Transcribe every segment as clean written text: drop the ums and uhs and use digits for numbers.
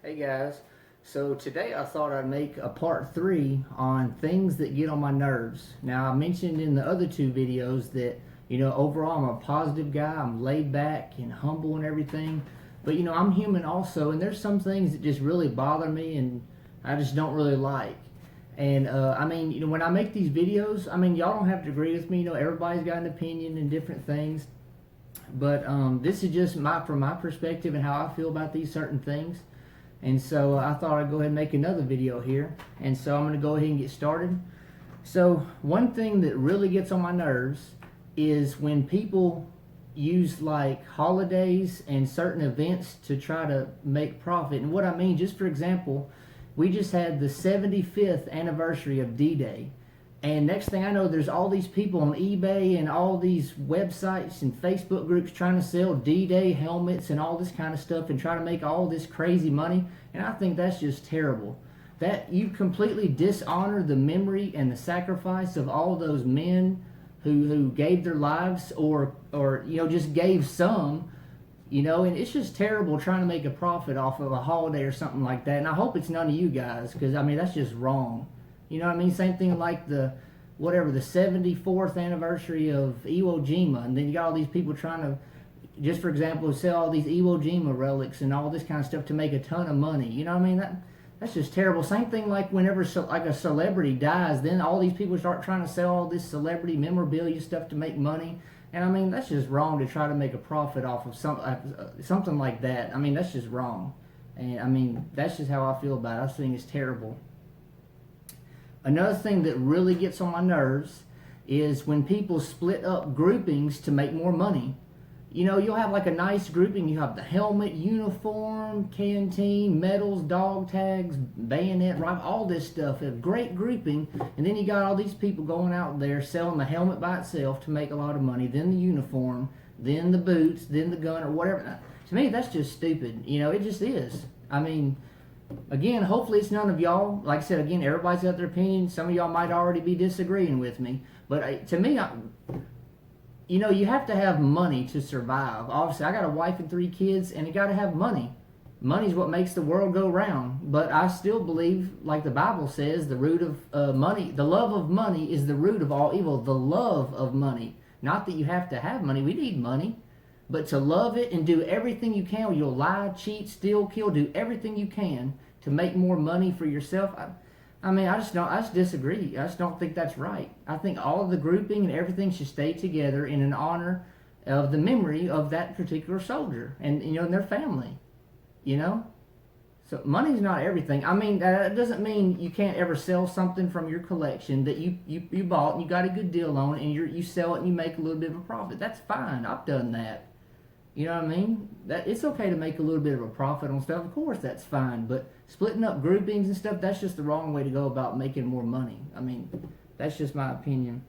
Hey guys, so today I thought I'd make a part 3 on things that get on my nerves. Now I mentioned in the other two videos that, overall I'm a positive guy, I'm laid back and humble and everything, but I'm human also, and there's some things that just really bother me and I just don't really like. And when I make these videos, y'all don't have to agree with me, everybody's got an opinion and different things, but this is just from my perspective and how I feel about these certain things. And so I thought I'd go ahead and make another video here. And so I'm going to go ahead and get started. So one thing that really gets on my nerves is when people use like holidays and certain events to try to make profit. And what I mean, just for example, we just had the 75th anniversary of D-Day. And next thing I know, there's all these people on eBay and all these websites and Facebook groups trying to sell D-Day helmets and all this kind of stuff and try to make all this crazy money. And I think that's just terrible. That you completely dishonor the memory and the sacrifice of all those men who gave their lives or just gave some, and it's just terrible trying to make a profit off of a holiday or something like that. And I hope it's none of you guys, because that's just wrong. You know what I mean? Same thing like the 74th anniversary of Iwo Jima, and then you got all these people trying to, just for example, sell all these Iwo Jima relics and all this kind of stuff to make a ton of money. You know what I mean? That's just terrible. Same thing like whenever like a celebrity dies, then all these people start trying to sell all this celebrity memorabilia stuff to make money. And that's just wrong to try to make a profit off of something like that. That's just wrong. And that's just how I feel about it. I think it's terrible. Another thing that really gets on my nerves is when people split up groupings to make more money. You'll have like a nice grouping. You have the helmet, uniform, canteen, medals, dog tags, bayonet, rifle, all this stuff. A great grouping. And then you got all these people going out there selling the helmet by itself to make a lot of money, then the uniform, then the boots, then the gun or whatever. To me, that's just stupid. It just is. Again, hopefully it's none of y'all. Like I said, again, everybody's got their opinion. Some of y'all might already be disagreeing with me. But to me, you have to have money to survive. Obviously, I got a wife and 3 kids, and you got to have money. Money's what makes the world go round. But I still believe, like the Bible says, the root of money, the love of money is the root of all evil. The love of money. Not that you have to have money. We need money. But to love it and do everything you can, you'll lie, cheat, steal, kill, do everything you can to make more money for yourself. I just disagree. I just don't think that's right. I think all of the grouping and everything should stay together in an honor of the memory of that particular soldier and and their family. So money's not everything. That doesn't mean you can't ever sell something from your collection that you bought and you got a good deal on, and you sell it and you make a little bit of a profit. That's fine. I've done that. You know what I mean? That it's okay to make a little bit of a profit on stuff. Of course, that's fine. But splitting up groupings and stuff, that's just the wrong way to go about making more money. That's just my opinion.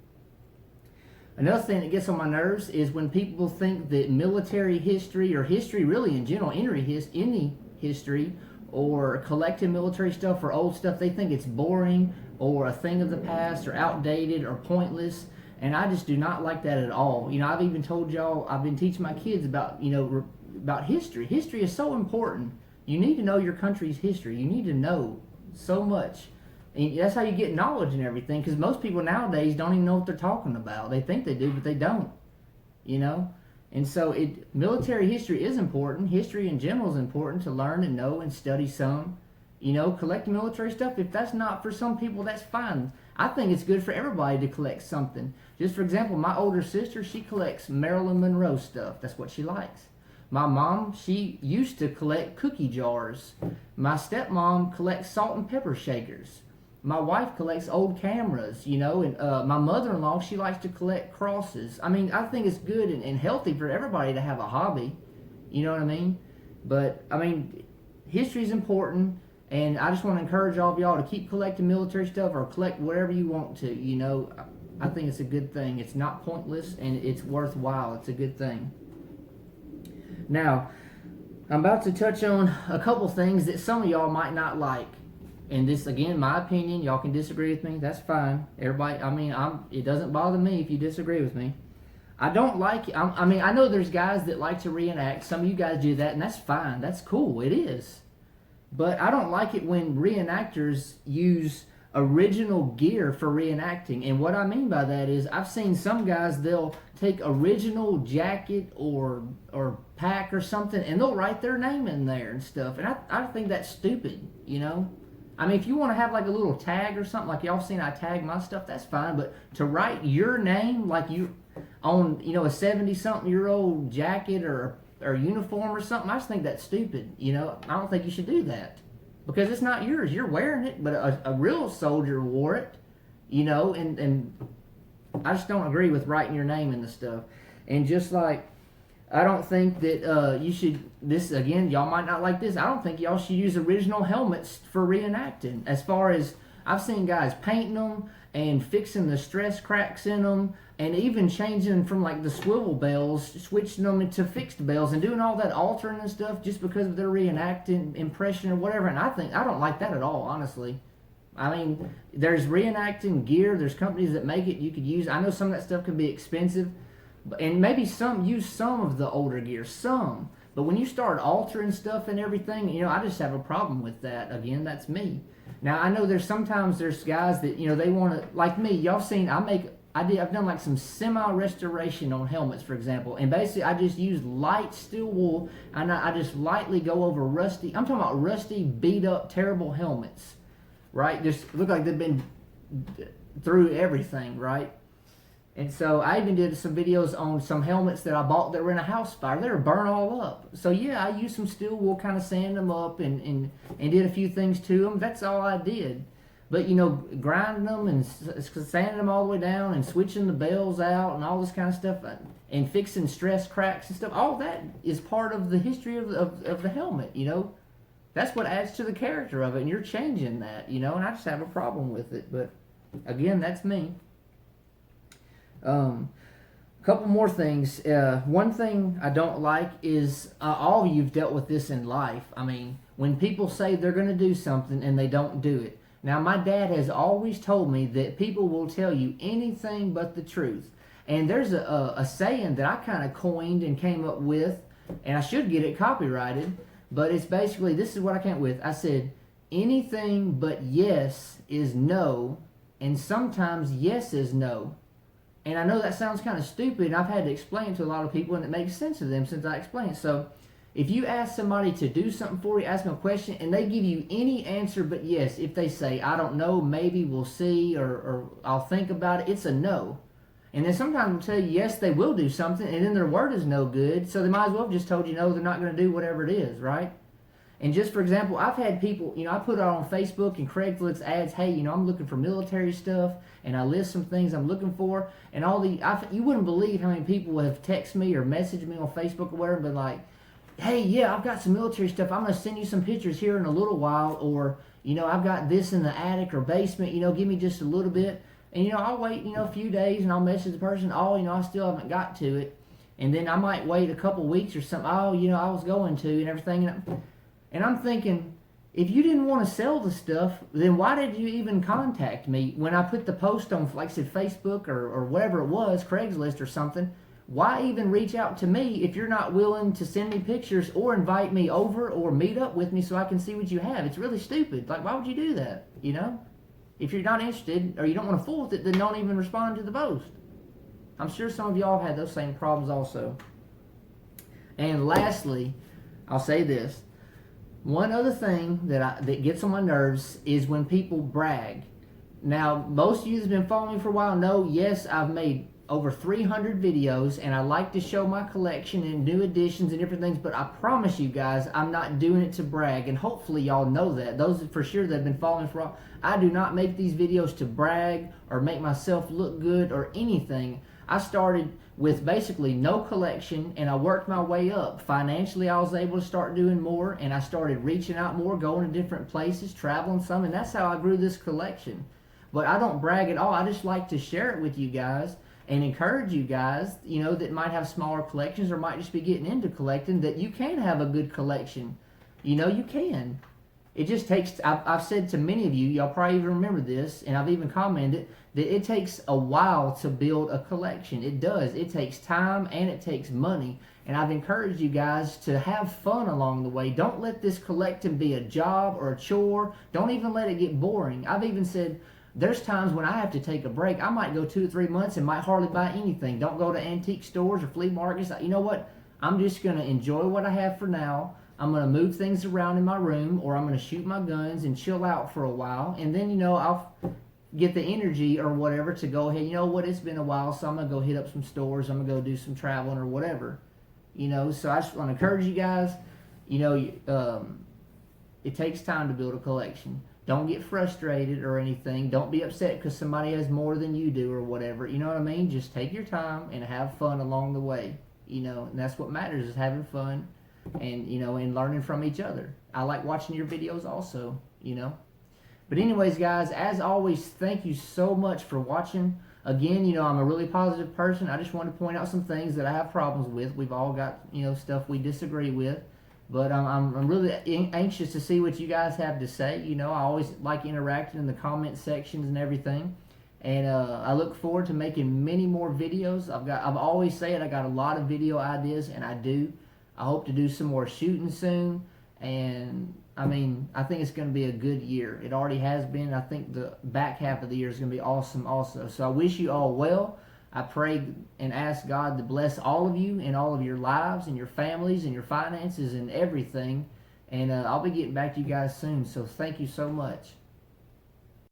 Another thing that gets on my nerves is when people think that military history or history really in general, any history or collective military stuff or old stuff, they think it's boring or a thing of the past or outdated or pointless. And I just do not like that at all. I've even told y'all, I've been teaching my kids about, about history. History is so important. You need to know your country's history. You need to know so much. And that's how you get knowledge and everything, because most people nowadays don't even know what they're talking about. They think they do, but they don't. And so military history is important. History in general is important to learn and know and study some. Collect military stuff. If that's not for some people, that's fine. I think it's good for everybody to collect something. Just for example, my older sister, she collects Marilyn Monroe stuff. That's what she likes. My mom, she used to collect cookie jars. My stepmom collects salt and pepper shakers. My wife collects old cameras, and my mother-in-law, she likes to collect crosses. I think it's good and healthy for everybody to have a hobby. You know what I mean? But, history is important. And I just want to encourage all of y'all to keep collecting military stuff or collect whatever you want to. I think it's a good thing. It's not pointless and it's worthwhile. It's a good thing. Now, I'm about to touch on a couple things that some of y'all might not like. And this, again, my opinion. Y'all can disagree with me. That's fine. Everybody, it doesn't bother me if you disagree with me. I don't like, I know there's guys that like to reenact. Some of you guys do that, and that's fine. That's cool. It is. But I don't like it when reenactors use original gear for reenacting. And what I mean by that is I've seen some guys, they'll take original jacket or pack or something, and they'll write their name in there and stuff. And I think that's stupid, you know? I mean, if you want to have like a little tag or something, like y'all seen I tag my stuff, that's fine. But to write your name like you on, you know, a 70-something-year-old jacket or uniform or something, I just think that's stupid. You know, I don't think you should do that because it's not yours. You're wearing it, but a real soldier wore it, you know, and I just don't agree with writing your name in the stuff. And just like, I don't think that you should, this again, y'all might not like this, I don't think y'all should use original helmets for reenacting. As far as, I've seen guys painting them and fixing the stress cracks in them, and even changing from like the swivel bells, switching them into fixed bells, and doing all that altering and stuff just because of their reenacting impression or whatever. And I don't like that at all, honestly. I mean, there's reenacting gear, there's companies that make it you could use. I know some of that stuff can be expensive, and maybe use some of the older gear, some. But when you start altering stuff and everything, you know, I just have a problem with that. Again, that's me. Now, I know there's guys that, you know, they want to, like me, y'all seen, I've done like some semi-restoration on helmets, for example. And basically, I just use light steel wool, and I just lightly go over rusty, I'm talking about rusty, beat up, terrible helmets, right? Just look like they've been through everything, right? And so I even did some videos on some helmets that I bought that were in a house fire. They were burnt all up. So yeah, I used some steel wool, kind of sand them up and did a few things to them. That's all I did. But you know, grinding them and sanding them all the way down and switching the bells out and all this kind of stuff and fixing stress cracks and stuff, all that is part of the history of the helmet, you know. That's what adds to the character of it, and you're changing that, you know, and I just have a problem with it. But again, that's me. A couple more things. One thing I don't like is all of you've dealt with this in life. I mean, when people say they're going to do something and they don't do it. Now, my dad has always told me that people will tell you anything but the truth. And there's a saying that I kind of coined and came up with, and I should get it copyrighted, but it's basically, this is what I came up with. I said, anything but yes is no, and sometimes yes is no. And I know that sounds kind of stupid, and I've had to explain it to a lot of people, and it makes sense to them since I explained it. So, if you ask somebody to do something for you, ask them a question, and they give you any answer but yes, if they say, I don't know, maybe, we'll see, or I'll think about it, it's a no. And then sometimes they'll tell you, yes, they will do something, and then their word is no good, so they might as well have just told you no, they're not going to do whatever it is, right? And just for example, I've had people, you know, I put out on Facebook and Craigslist ads, hey, you know, I'm looking for military stuff, and I list some things I'm looking for, and you wouldn't believe how many people have texted me or messaged me on Facebook or whatever, and been like, hey, yeah, I've got some military stuff, I'm going to send you some pictures here in a little while, or, you know, I've got this in the attic or basement, you know, give me just a little bit, and, you know, I'll wait, you know, a few days, and I'll message the person, oh, you know, I still haven't got to it, and then I might wait a couple weeks or something, oh, you know, I was going to, and everything, and I'm thinking, if you didn't want to sell the stuff, then why did you even contact me when I put the post on, like I said, Facebook or whatever it was, Craigslist or something? Why even reach out to me if you're not willing to send me pictures or invite me over or meet up with me so I can see what you have? It's really stupid. Like, why would you do that, you know? If you're not interested or you don't want to fool with it, then don't even respond to the post. I'm sure some of y'all have had those same problems also. And lastly, I'll say this. One other thing that gets on my nerves is when people brag. Now, most of you that's been following me for a while know, yes, I've made over 300 videos, and I like to show my collection and new additions and different things, but I promise you guys, I'm not doing it to brag, and hopefully y'all know that. Those for sure that have been following for a while, I do not make these videos to brag or make myself look good or anything. I started with basically no collection, and I worked my way up. Financially, I was able to start doing more, and I started reaching out more, going to different places, traveling some, and that's how I grew this collection. But I don't brag at all. I just like to share it with you guys and encourage you guys, you know, that might have smaller collections or might just be getting into collecting, that you can have a good collection. You know, you can. it just takes, I've said to many of you, y'all probably even remember this, and I've even commented, that it takes a while to build a collection. It does. It takes time and it takes money. And I've encouraged you guys to have fun along the way. Don't let this collecting be a job or a chore. Don't even let it get boring. I've even said there's times when I have to take a break. I might go 2 or 3 months and might hardly buy anything. Don't go to antique stores or flea markets. You know what? I'm just going to enjoy what I have for now. I'm going to move things around in my room, or I'm going to shoot my guns and chill out for a while. And then, I'll get the energy or whatever to go ahead. You know what? It's been a while, so I'm going to go hit up some stores. I'm going to go do some traveling or whatever. So I just want to encourage you guys. It takes time to build a collection. Don't get frustrated or anything. Don't be upset because somebody has more than you do or whatever. You know what I mean? Just take your time and have fun along the way. And that's what matters, is having fun and, and learning from each other. I like watching your videos also, But anyways, guys, as always, thank you so much for watching. Again, I'm a really positive person. I just want to point out some things that I have problems with. We've all got, stuff we disagree with. But I'm really anxious to see what you guys have to say. I always like interacting in the comment sections and everything. And I look forward to making many more videos. I've always said I got a lot of video ideas, and I do. I hope to do some more shooting soon. And I think it's going to be a good year. It already has been. I think the back half of the year is going to be awesome also. So I wish you all well. I pray and ask God to bless all of you in all of your lives and your families and your finances and everything. And I'll be getting back to you guys soon. So thank you so much.